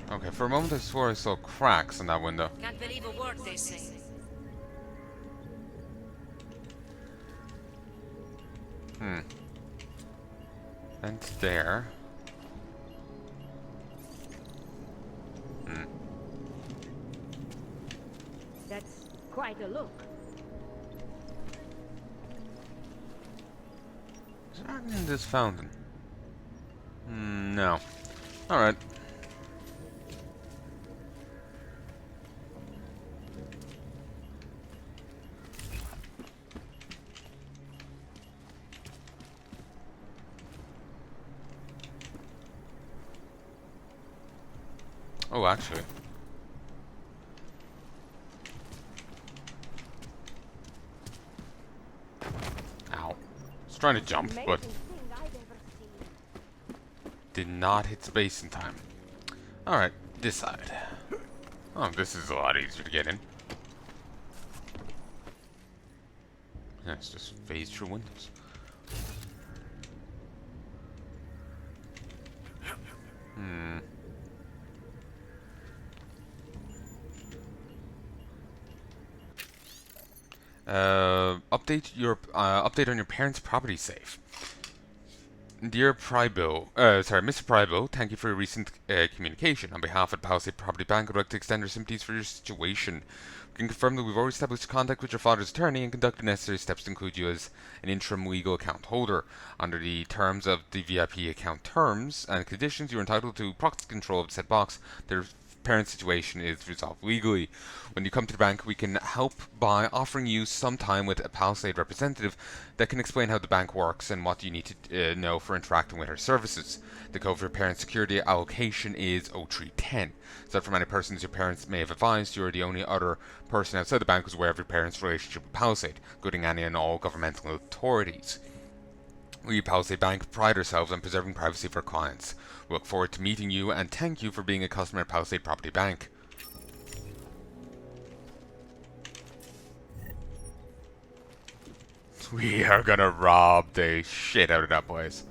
Okay, for a moment I swore I saw cracks in that window. Can't believe a word they say. Hmm. And there. Hmm. That's quite a look. Is there anything in this fountain? No. Alright. Oh, actually. Ow. I was trying to jump, but Amazing thing I've ever seen. did not hit space in time. Alright, this side. Oh, this is a lot easier to get in. Yeah, it's just phase through windows. Hmm. Update on your parents' property safe. Dear Mr. Prybo, thank you for your recent communication. On behalf of the Palisade Property Bank, I'd like to extend our sympathies for your situation. We can confirm that we've already established contact with your father's attorney and conducted necessary steps to include you as an interim legal account holder. Under the terms of the VIP account terms and conditions, you are entitled to proxy control of the said box. Their parent situation is resolved legally. When you come to the bank, we can help by offering you some time with a Palisade representative that can explain how the bank works and what you need to know for interacting with our services. The code for parent security allocation is 0310. So for many persons your parents may have advised, you are the only other person outside the bank who's aware of your parents' relationship with Palisade, including any and all governmental authorities. We, Palisade Bank, pride ourselves on preserving privacy for clients. We look forward to meeting you and thank you for being a customer at Palisade Property Bank. We are gonna rob the shit out of that place.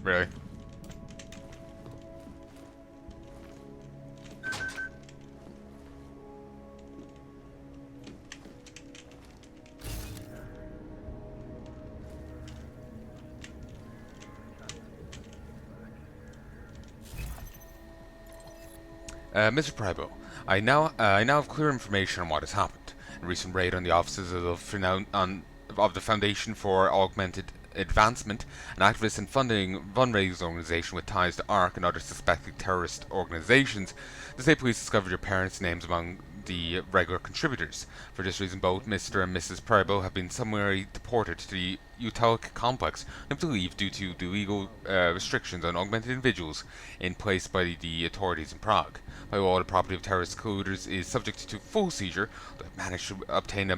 Really? Mr. Prybo, I now have clear information on what has happened. A recent raid on the offices of the Foundation for Augmented Advancement, an activist and fundraising organization with ties to ARC and other suspected terrorist organizations. The state police discovered your parents' names among the regular contributors. For this reason, both Mr. and Mrs. Prybo have been summarily deported to the Utilic complex and have to leave due to the legal restrictions on augmented individuals in place by the authorities in Prague. By law, the property of terrorist colluders is subject to full seizure. I've managed to obtain a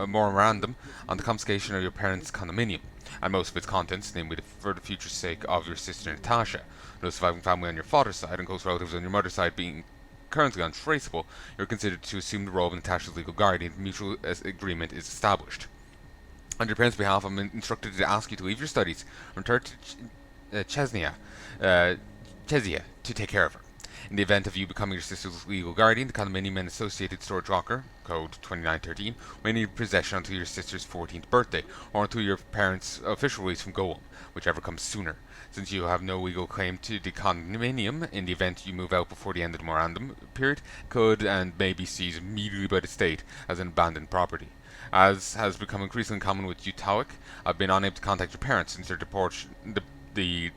memorandum on the confiscation of your parents' condominium and most of its contents, namely for the future sake of your sister Natasha. No surviving family on your father's side and close relatives on your mother's side being currently untraceable, you are considered to assume the role of Natasha's legal guardian. Mutual agreement is established. On your parents' behalf, I'm instructed to ask you to leave your studies and return to Chesnia to take care of her. In the event of you becoming your sister's legal guardian, the condominium and associated storage locker, code 2913, may need possession until your sister's 14th birthday, or until your parents' official release from Golem, whichever comes sooner. Since you have no legal claim to the condominium, in the event you move out before the end of the memorandum period, could and may be seized immediately by the state as an abandoned property. As has become increasingly common with Utalic, I've been unable to contact your parents since their the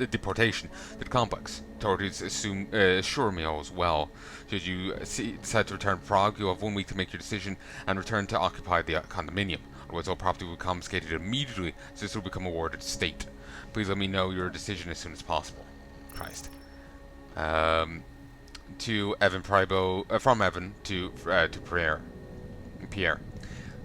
deportation to the complex. Authorities assure me all is well. Should you decide to return to Prague, you'll have 1 week to make your decision and return to occupy the condominium. Otherwise, all property will be confiscated immediately, so this will become awarded to state. Please let me know your decision as soon as possible. Christ. To Evan Prybo, from Evan to Pierre.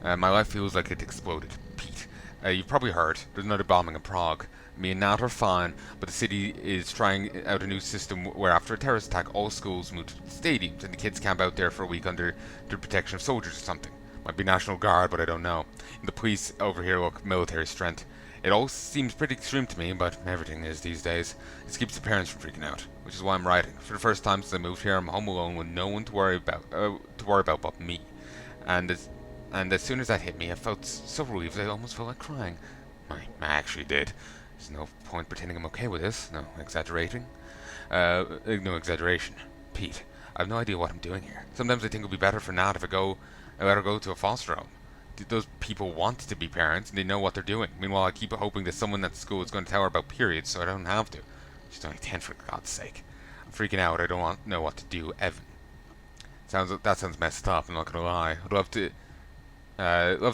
My life feels like it exploded. Pete. You've probably heard, there's another bombing in Prague. Me and Nat are fine, but the city is trying out a new system where after a terrorist attack, all schools move to stadiums and the kids camp out there for a week under the protection of soldiers or something. Might be National Guard, but I don't know. And the police over here look military strength. It all seems pretty extreme to me, but everything is these days. This keeps the parents from freaking out, which is why I'm writing. For the first time since I moved here, I'm home alone with no one to worry about but me. And as soon as that hit me, I felt so relieved I almost felt like crying. I actually did. There's no point pretending I'm okay with this. No exaggerating. No exaggeration. Pete, I have no idea what I'm doing here. Sometimes I think it would be better for Nat if I let her go to a foster home. Those people want to be parents and they know what they're doing. Meanwhile, I keep hoping that someone at school is going to tell her about periods so I don't have to. She's only 10 for God's sake. I'm freaking out. I don't know what to do, Evan. That sounds messed up, I'm not gonna lie. I'd love to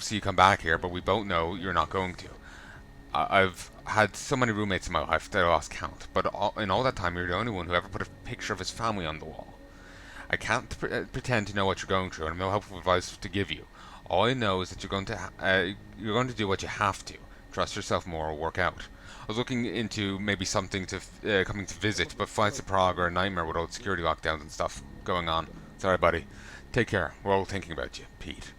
see you come back here, but we both know you're not going to. I've had so many roommates in my life that I lost count, but in all that time you're the only one who ever put a picture of his family on the wall. I can't pretend to know what you're going through, and I have no helpful advice to give you. All I know is that you're going to do what you have to. Trust yourself more or work out. I was looking into maybe something to coming to visit, but flights to Prague are a nightmare with all the security lockdowns and stuff going on. Sorry, buddy. Take care. We're all thinking about you, Pete.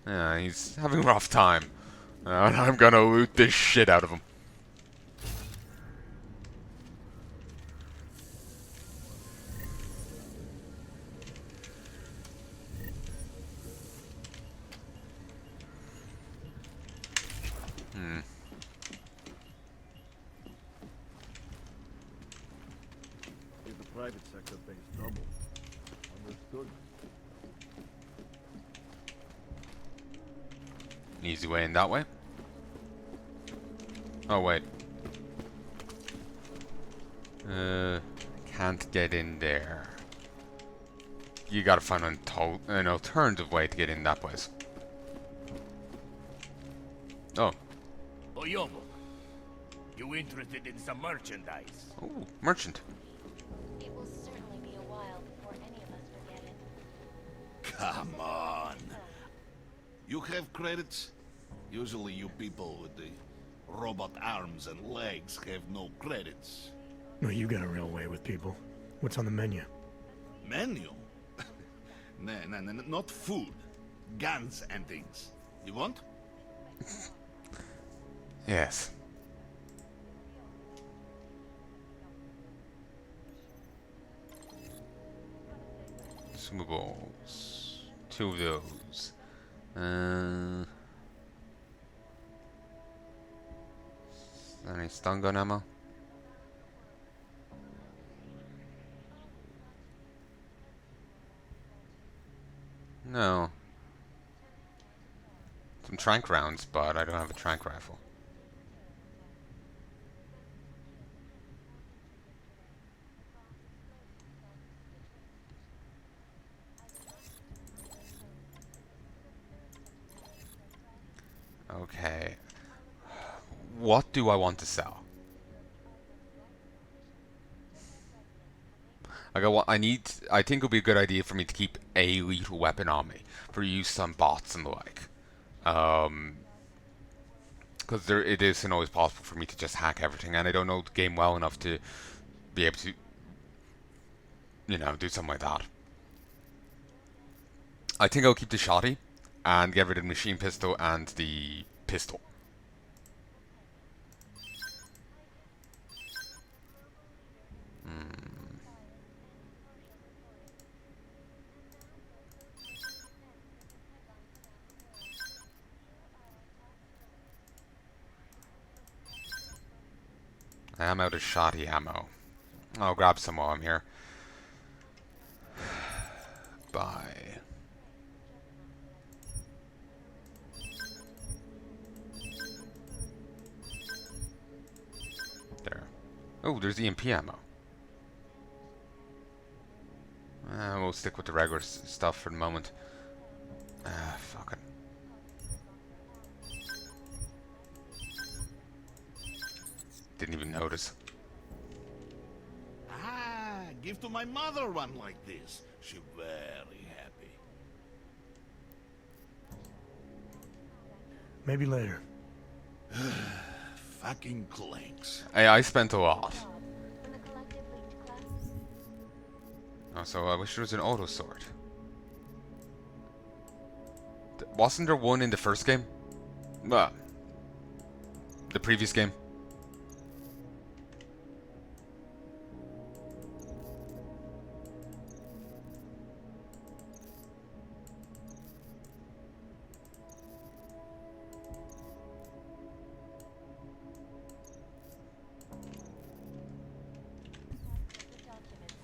Yeah, he's having a rough time. And I'm gonna loot this shit out of him. If the private sector pays double. Understood. An easy way in that way. Oh, wait. Can't get in there. You gotta find an alternative way to get in that place. Oh. Oyomo, you interested in some merchandise? Oh, merchant. It will certainly be a while before any of us forget it. Come on. You have credits? Usually you people with the robot arms and legs have no credits. No, you got a real way with people. What's on the menu? Menu? No, not food. Guns and things. You want? Yes. Consumables. 2 of those. Any stun gun ammo? No. Some tranq rounds, but I don't have a tranq rifle. Okay. What do I want to sell? I think it would be a good idea for me to keep a lethal weapon on me for use on bots and the like. Because it isn't always possible for me to just hack everything, and I don't know the game well enough to be able to, do something like that. I think I'll keep the shotty and get rid of the machine pistol and the pistol. I am out of shotty ammo. I'll grab some while I'm here. Bye. There. Oh, there's EMP ammo. We'll stick with the regular stuff for the moment. Fuck it. Didn't even notice. Ah, give to my mother one like this. She very happy. Maybe later. Fucking clanks. I spent a lot. When the collective leaked class, Oh, so I wish there was an auto sort. Wasn't there one in the first game? The previous game. the documents,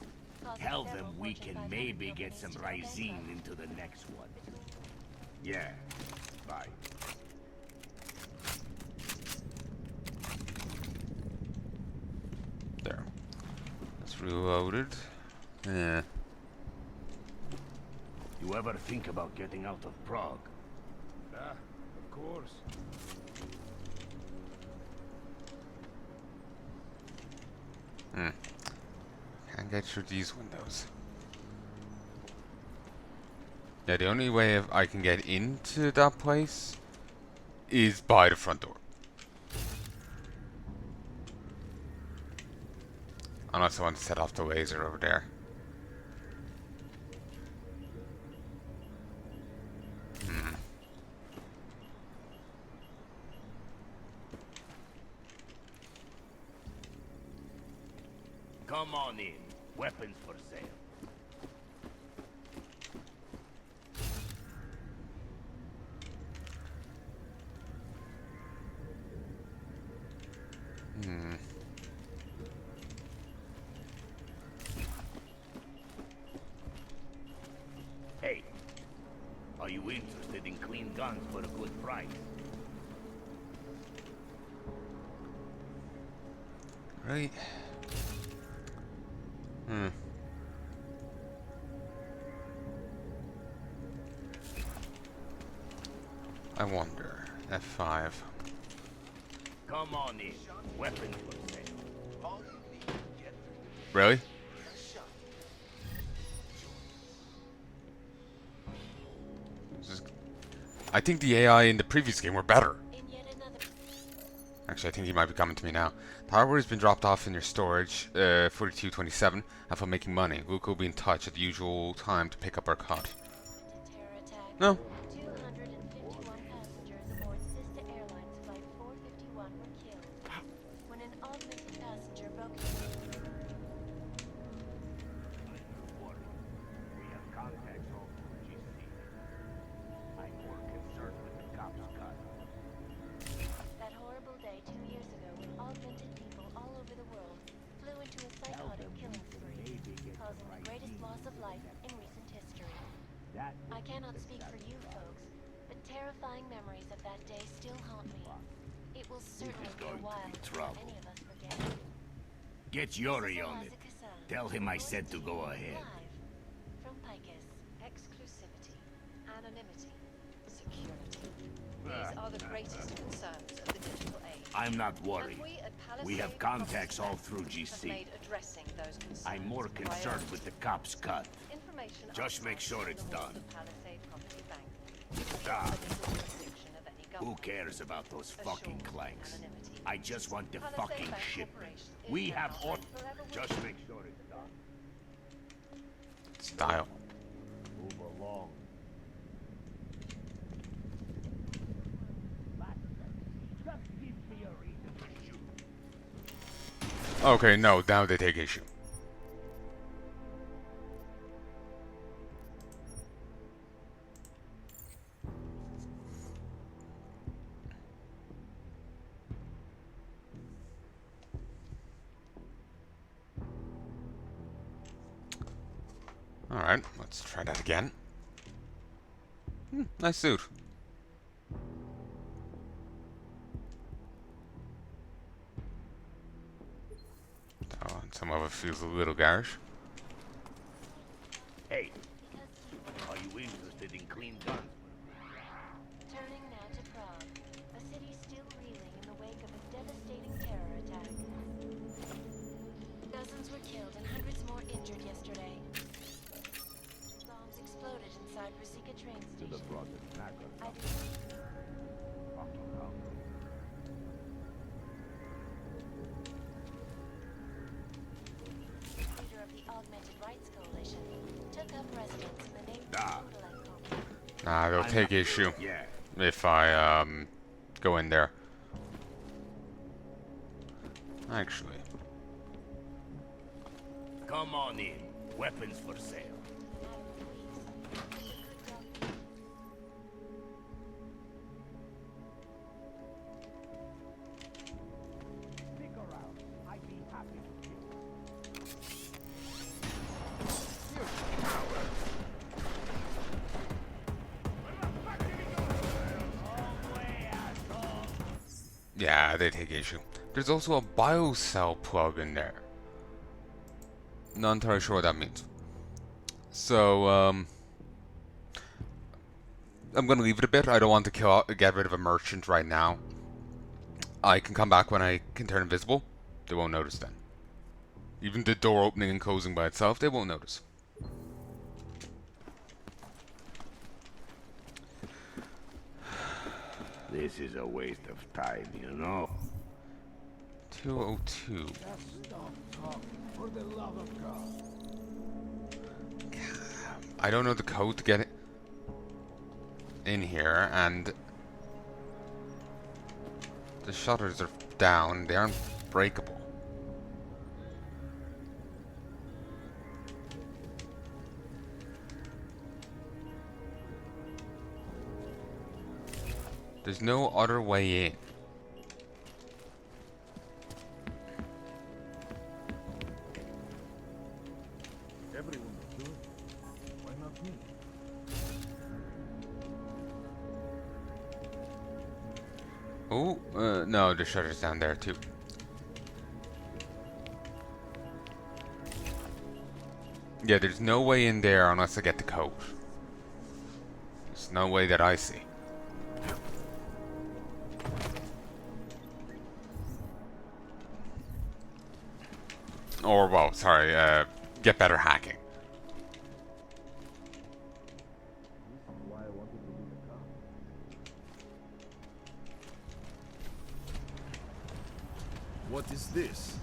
causing Tell several them we Fortune can 500 maybe get companies some to Rysine identify into the next one. between Yeah. Bye. There. It's reloaded. Yeah. You ever think about getting out of Prague? Ah, of course. Can't get through these windows. Yeah, the only way I can get into that place is by the front door. Unless I want to set off the laser over there. Come on in. Weapons for sale. Hey, are you interested in clean guns for a good price? Right. I wonder. F5. Come on in. Weapons for sale. Really? I think the AI in the previous game were better. in yet another. Actually, I think he might be coming to me now. The hardware has been dropped off in your storage, 4227. Have fun making money. Luke will be in touch at the usual time to pick up our cut. Terror attack. No. 251 passengers aboard sister airlines flight 451 were killed when an augmented passenger broke into We have contacts all through GC. I'm more concerned with the cops' cut. that horrible day 2 years ago when augmented people all over the world flew into a psychotic killing spree, causing the greatest loss of life in recent history. That I cannot speak for you folks, but terrifying memories of that day still haunt me. It will certainly be a going to while be before trouble. any of us forget. Get Yuri on it. Tell him I said to go ahead. Live from Picus. Exclusivity, anonymity, security. These are the greatest concerns of the digital age. I'm not worried. And we at We have Palisade contacts Property all through have GC. made addressing those concerns I'm more a concerned priority. with the cops' cut. Information Just make archived sure in it's the vaults done. of Palisade Property Bank. Ah. The legal jurisdiction of any Who government. cares about those fucking Assured clanks? anonymity. I just want the Palisade fucking Bank shipment. Corporation is We now have and orders. forever with Just you. make sure it's done. Style. Move along. Just give me a reason to shoot. Okay, no, now they take issue. Alright, let's try that again. Nice suit. Oh, and some of it feels a little garish. Hey, are you interested in clean guns? Turning now to Prague, a city still reeling in the wake of a devastating terror attack. Dozens were killed and hundreds more injured yesterday. Bombs exploded inside Rosika train station. I do. up residents in the name Ah. of Nah, they'll take issue Yeah. if I go in there. Actually, Come on in. Weapons for sale. yeah, they take issue. There's also a biocell plug in there. Not entirely sure what that means. So, I'm gonna leave it a bit. I don't want to get rid of a merchant right now. I can come back when I can turn invisible. They won't notice then. Even the door opening and closing by itself, they won't notice. This is a waste of time, you know. 202. For the love of God. I don't know the code to get it in here, and the shutters are down. They aren't breakable. There's no other way in. Everyone will do it. Why not me? Oh, no, the shutter's down there too. Yeah, there's no way in there unless I get the code. There's no way that I see. Or, well, sorry, get better hacking. This is why I wanted to be a cop. What is this?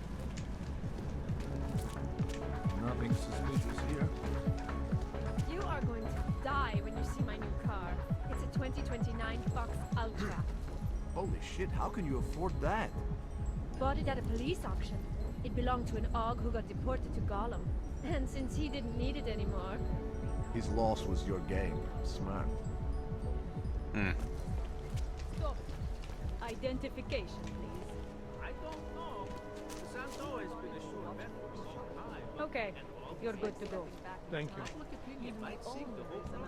Nothing suspicious here. You are going to die when you see my new car. It's a 2029 Fox Ultra. Holy shit, how can you afford that? Bought it at a police auction. It belonged to an Og who got deported to Gollum. And since he didn't need it anymore... His loss was your gain. Smart. Stop. Identification, please. I don't know. Santo has been a sure bet for some time. Okay, you're good to go. Thank you. Public opinion might sink the whole thing.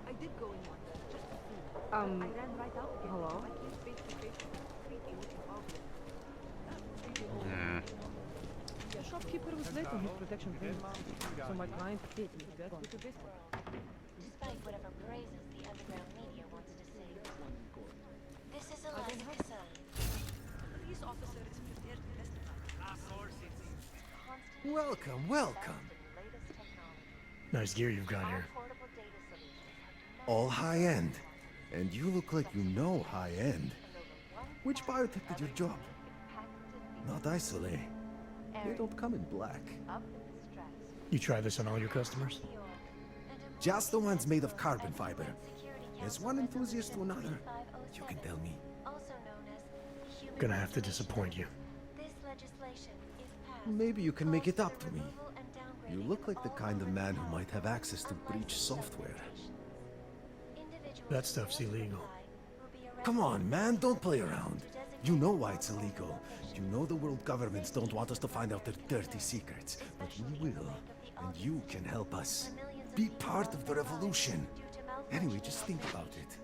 I did go in once, just to see. I ran right out again. hello? I came face to face with a creepy looking object. The shopkeeper was late on his protection payments, so my client did get one. Despite whatever praises the underground media wants to sing. This is Eliza Kassan. Police officer is prepared to testify. Constant Welcome, welcome. the latest technology. Nice gear you've got All here. portable data solutions have no All high end. And you look like you know high end. Which biotech did your job? Not isolate. They don't come in black. up in the stratosphere. You try this on all your customers? And Just the ones made of carbon fiber. Security As Council one Resolution enthusiast to another. 7507, You can tell me. also known as human Gonna have to mutilation. disappoint you. This legislation, if passed, Maybe you can make it calls up for to the me. removal and You downgrading look like the all kind of man who government might have access to powers, breach unlicensed software. applications. Individuals That who stuff's fail to illegal. comply will be arrested Come on, man, and don't play around. to designate You know why it's local illegal. location. You know the world governments don't want us to find out their dirty secrets. But we will. And you can help us. Be part of the revolution. Anyway, just think about it.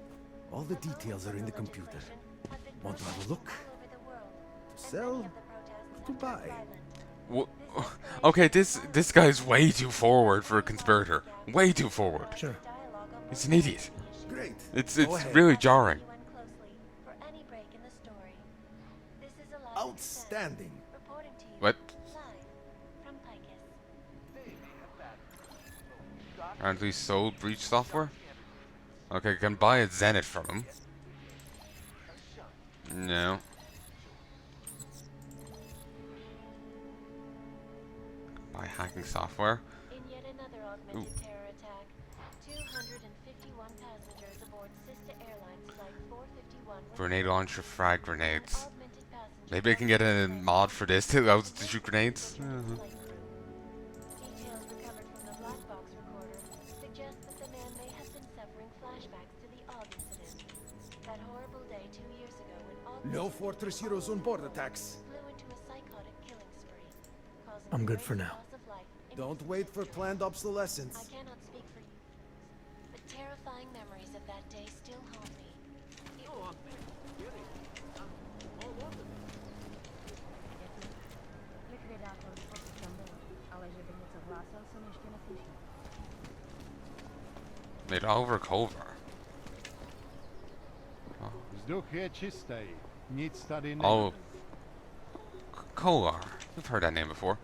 All the details are in the computer. Want to have a look? To sell? To buy? Okay, this guy's way too forward for a conspirator. Way too forward. Sure. He's an idiot. Great. It's Go ahead. really jarring. Outstanding. What? Live from Picus. Apparently sold breach software? Okay, I can buy a Zenith from him. No. Buy hacking software. In yet another augmented terror attack. 251 passengers aboard sister airlines flight 451 were Grenade launcher, frag grenades. augmented passengers. Maybe I can get a mod for this to allow us to shoot grenades. Details recovered from the black box recorder suggest that the man may have been suffering flashbacks to the AUG incident. That horrible day 2 years ago when AUG No Fortress Heroes on board attacks. flew into a psychotic killing spree, causing I'm the good for greatest now. loss of life in Don't recent wait for history. planned I obsolescence. cannot speak for you, but terrifying memories of that day still haunt me. No, I'm really. I'm all over this. Made over cover. Vzduch je čistý. Nic tady není. Oh. Kolar. We've heard that name before.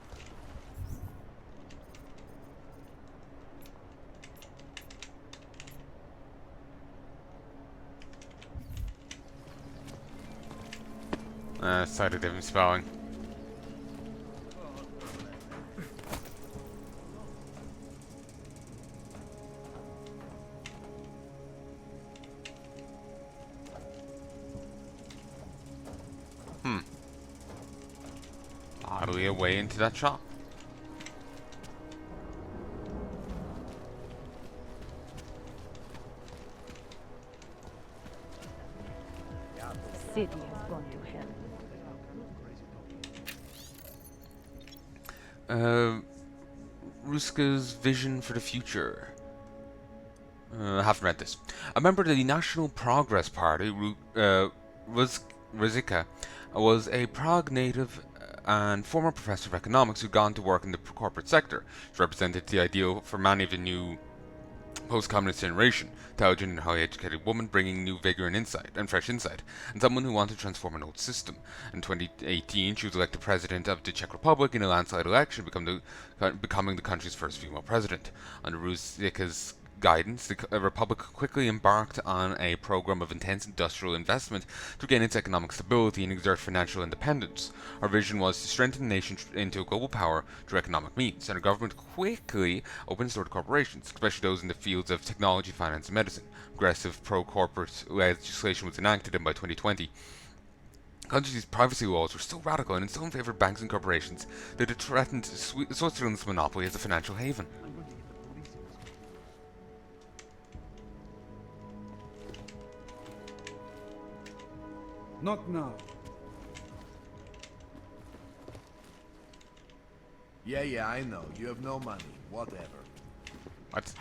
Slightly different spelling. Oddly away into that shop. City has gone to hell. Ruska's vision for the future. I haven't read this. A member of the National Progress Party, Rizika, was a Prague native and former professor of economics who'd gone to work in the corporate sector. She represented the ideal for many of the new post-communist generation, intelligent and highly educated woman bringing new vigor and insight, and fresh insight, and someone who wanted to transform an old system. In 2018, she was elected president of the Czech Republic in a landslide election, becoming the country's first female president. Under Ruzika's guidance, the Republic quickly embarked on a program of intense industrial investment to gain its economic stability and exert financial independence. Our vision was to strengthen the nation into a global power through economic means, and our government quickly opened its door to corporations, especially those in the fields of technology, finance, and medicine. Progressive pro-corporate legislation was enacted, and by 2020, the country's privacy laws were so radical and in so in favor of banks and corporations that it threatened Switzerland's monopoly as a financial haven. Not now. Yeah, I know. You have no money. Whatever. What?